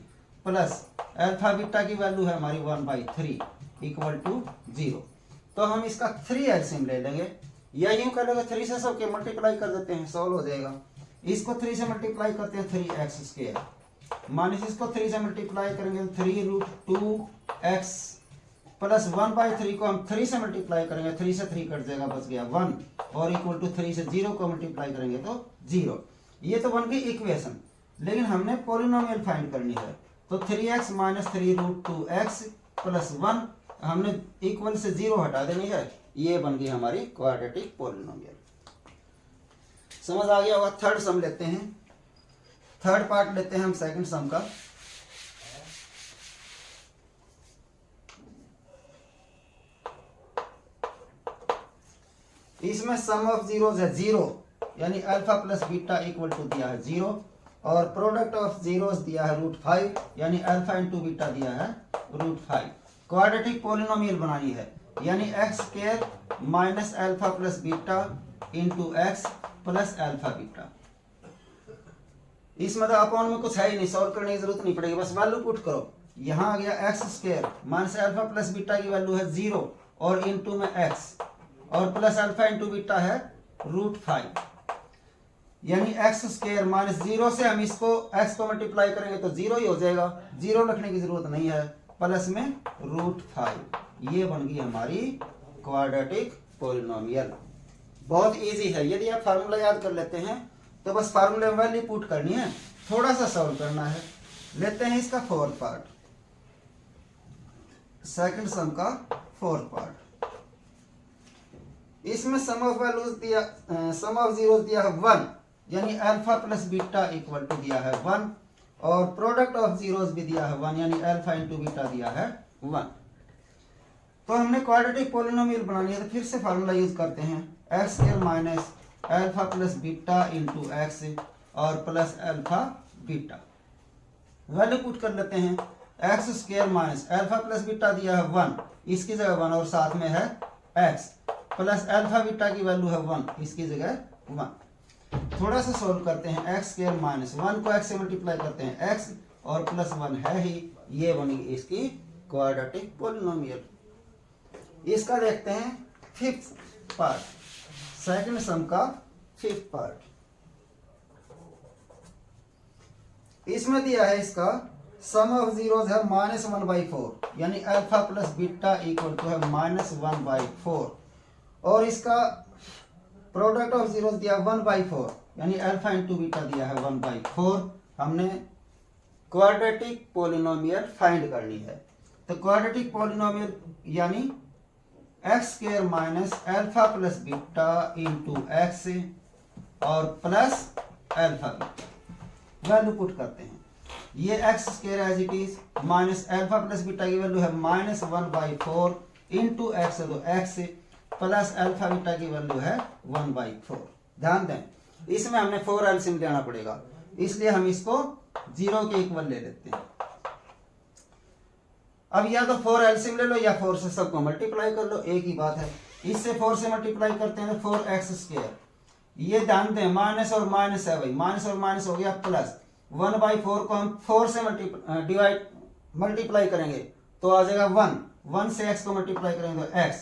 प्लस अल्फा बीटा की वैल्यू है हमारी 1/3 इक्वल टू 0। तो हम इसका 3 एलसीएम ले लेंगे, या यूं कर लेंगे 3 से सबके मल्टीप्लाई कर देते हैं, सोल्व हो जाएगा। इसको 3 से मल्टीप्लाई करते हैं 3x² माइनस इसको 3 से मल्टीप्लाई करेंगे 3√2x प्लस 1/3 को हम 3 से मल्टीप्लाई करेंगे, 3 से 3 कट जाएगा, बच गया 1, और इक्वल टू 3 से 0 को मल्टीप्लाई करेंगे तो 0। ये तो बन गई इक्वेशन, लेकिन हमने पॉलिनोमियल फाइंड करनी है। तो 3x माइनस 3√2x प्लस 1 हमने इक्वल से 0 हटा देनी है। ये बन गई हमारी क्वाड्रेटिक पॉलिनोमियल। समझ आ गया होगा। थर्ड सम लेते हैं, थर्ड पार्ट लेते हैं हम सेकंड सम का। इसमें सम ऑफ जीरोज है 0 यानी alpha plus beta equal to दिया है 0, और प्रोडक्ट ऑफ जीरोज दिया है √5 यानी अल्फा इंटू बीटा दिया है √5। क्वाड्रेटिक पॉलिनोमियल बनानी है, यानी x² minus alpha plus beta into x plus alpha beta. इसमें तो अपॉन में कुछ है ही नहीं, सॉल्व करने की जरूरत नहीं पड़ेगी, बस वैल्यू पुट करो। यहाँ आ गया x² minus alpha plus beta की वैल्यू है 0 और इंटू में x, और प्लस अल्फा इंटू बीटा है √5 यानी x² माइनस 0 से हम इसको x को मल्टीप्लाई करेंगे तो 0 ही हो जाएगा, 0 रखने की जरूरत नहीं है, प्लस में √5। ये बन गई हमारी क्वाड्रेटिक पॉलिनोमियल। बहुत इजी है, यदि आप फार्मूला याद कर लेते हैं तो बस फार्मूले में वैल्यू पुट करनी है, थोड़ा सा सॉल्व करना है। लेते हैं इसका फोर्थ पार्ट, सेकंड सम का फोर्थ पार्ट। इसमें सम ऑफ वैल्यूज दिया, सम ऑफ जीरोस दिया है 1, यानी alpha plus beta equal to दिया है 1, और प्रोडक्ट ऑफ जीरोस भी दिया है 1, यानी अल्फा इंटू बीटा दिया है 1। तो हमने क्वाड्रेटिक पॉलिनोमियल बनानी है, तो फिर से फार्मूला यूज करते हैं, X square minus alpha plus beta into X और plus alpha beta. Value put कर लेते हैं, X square minus alpha plus beta दिया है 1, इसकी जगह 1 और साथ में है एक्स, प्लस अल्फा बीटा की वैल्यू है 1, इसकी जगह 1। थोड़ा सा सोल्व करते हैं, एक्स स्क्वायर माइनस 1 को एक्स से मल्टीप्लाई करते हैं एक्स और प्लस 1 है ही, ये बनी इसकी क्वाड्रेटिक पॉलिनोमियल। इसका देखते हैं फिफ्थ पार्ट, सेकंड सम का फिफ्थ पार्ट। इसमें दिया है इसका सम ऑफ जीरोस है -1/4, यानी alpha plus beta equal to है -1/4, और इसका प्रोडक्ट ऑफ जीरोस दिया 1/4, यानी अल्फा इंटू बीटा दिया है 1/4। हमने क्वाड्रेटिक पॉलिनोमियल फाइंड करनी है, तो क्वाड्रेटिक पॉलिनोमियल यानी X square minus alpha plus beta into X और plus alpha beta. Value put करते हैं, ये X square as it is minus alpha plus beta की वैल्यू है -1/4 इंटू एक्स, तो एक्स प्लस अल्फा बीटा की वैल्यू है 1/4। ध्यान दें, इसमें हमने 4 एलसीएम लेना पड़ेगा, इसलिए हम इसको 0 के इक्वल ले लेते हैं। अब या तो 4 एलसीएम ले लो या 4 से सबको मल्टीप्लाई कर लो, एक ही बात है। इससे 4 से मल्टीप्लाई करते हैं तो 4x स्क्वायर, ये ध्यान दें माइनस और माइनस है भाई, माइनस और माइनस हो गया प्लस, 1/4 को हम 4 से मल्टीप्लाई करेंगे तो आ जाएगा 1, 1 से x को मल्टीप्लाई करेंगे तो x,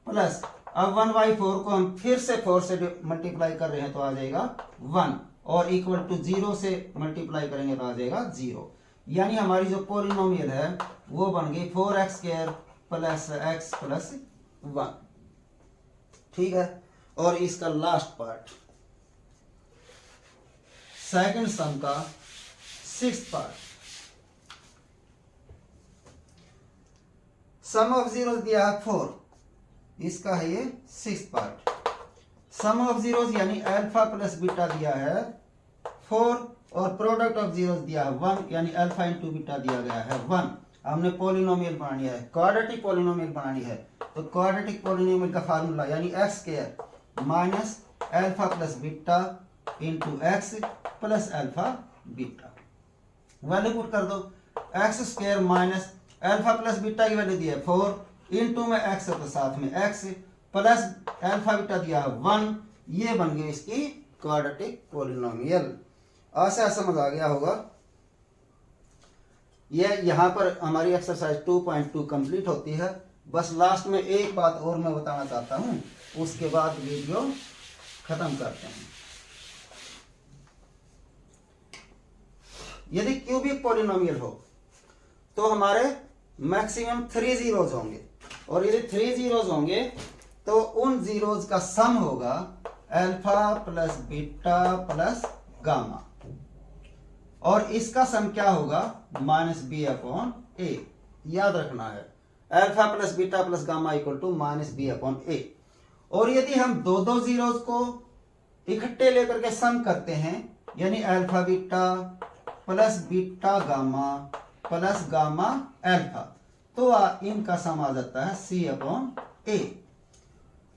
प्लस अब 1/4 को हम फिर से 4 से मल्टीप्लाई कर रहे हैं तो आ जाएगा 1, और इक्वल टू 0 से मल्टीप्लाई करेंगे तो आ जाएगा 0। यानी हमारी जो पॉलिनोमियल है वो बन गई 4x square plus x plus 1। ठीक है, और इसका लास्ट पार्ट, सेकंड सम का sixth part. Sum of zeros दिया है 4, इसका है ये sixth part. Sum of zeros यानी अल्फा प्लस बीटा दिया है 4, और प्रोडक्ट ऑफ जीरोस दिया है 1, यानी अल्फा इंटू बीटा दिया गया है 1। हमने पॉलिनोमियल बनानी है, क्वाड्रेटिक पॉलिनोमियल बनानी है, तो क्वाड्रेटिक पॉलिनोमियल का फार्मूला यानी X square minus alpha plus beta into x plus alpha beta. Value put कर दो, x square minus alpha plus beta की वैल्यू दी है 4, इंटू में एक्स है तो साथ में एक्स, प्लस अल्फा बीटा दिया है 1, ये बन गई इसकी क्वाड्रेटिक पॉलिनोमियल। आशा समझ आ गया होगा। ये यहाँ पर हमारी एक्सरसाइज 2.2 कंप्लीट होती है। बस लास्ट में एक बात और मैं बताना चाहता हूँ, उसके बाद वीडियो खत्म करते हैं। यदि क्यूबिक पॉलिनोमियल हो तो हमारे मैक्सिमम 3 जीरोज होंगे, और यदि 3 जीरोज होंगे तो उन जीरोज का सम होगा alpha plus beta plus gamma, और इसका सम क्या होगा -b/a। याद रखना है, alpha plus beta plus gamma equal to -b/a। और यदि हम दो जीरोज को इकट्ठे लेकर के सम करते हैं, यानी alpha beta plus beta gamma plus gamma alpha, तो इनका सम आ जाता है c/a।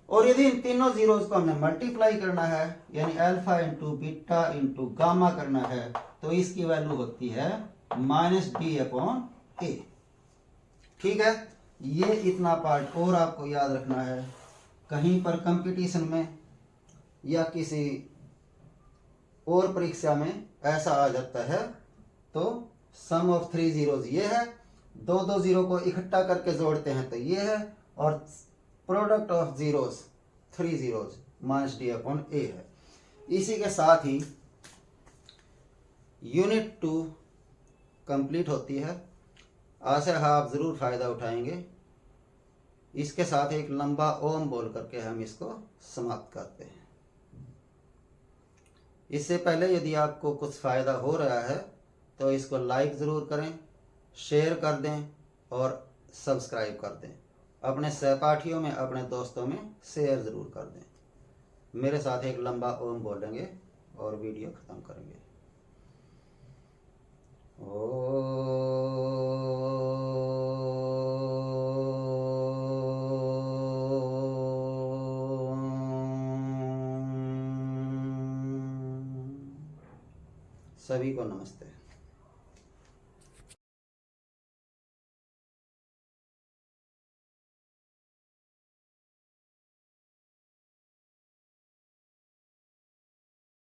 और यदि इन तीनों जीरोज को हमने मल्टीप्लाई करना है, यानी alpha into beta into gamma करना है, तो इसकी वैल्यू होती है -d/a। ठीक है, ये इतना पार्ट और आपको याद रखना है। कहीं पर कंपटीशन में या किसी और परीक्षा में ऐसा आ जाता है, तो सम ऑफ 3 जीरोज ये है, दो जीरो को इकट्ठा करके जोड़ते हैं तो ये है, और product of zeros 3 zeros -d/a है। इसी के साथ ही यूनिट 2 कंप्लीट होती है। आशा है आप ज़रूर फ़ायदा उठाएंगे। इसके साथ एक लंबा ओम बोल करके हम इसको समाप्त करते हैं। इससे पहले यदि आपको कुछ फ़ायदा हो रहा है तो इसको लाइक ज़रूर करें, शेयर कर दें और सब्सक्राइब कर दें। अपने सहपाठियों में, अपने दोस्तों में शेयर ज़रूर कर दें। मेरे साथ एक लंबा ओम बोलेंगे और वीडियो ख़त्म करेंगे। सभी को नमस्ते।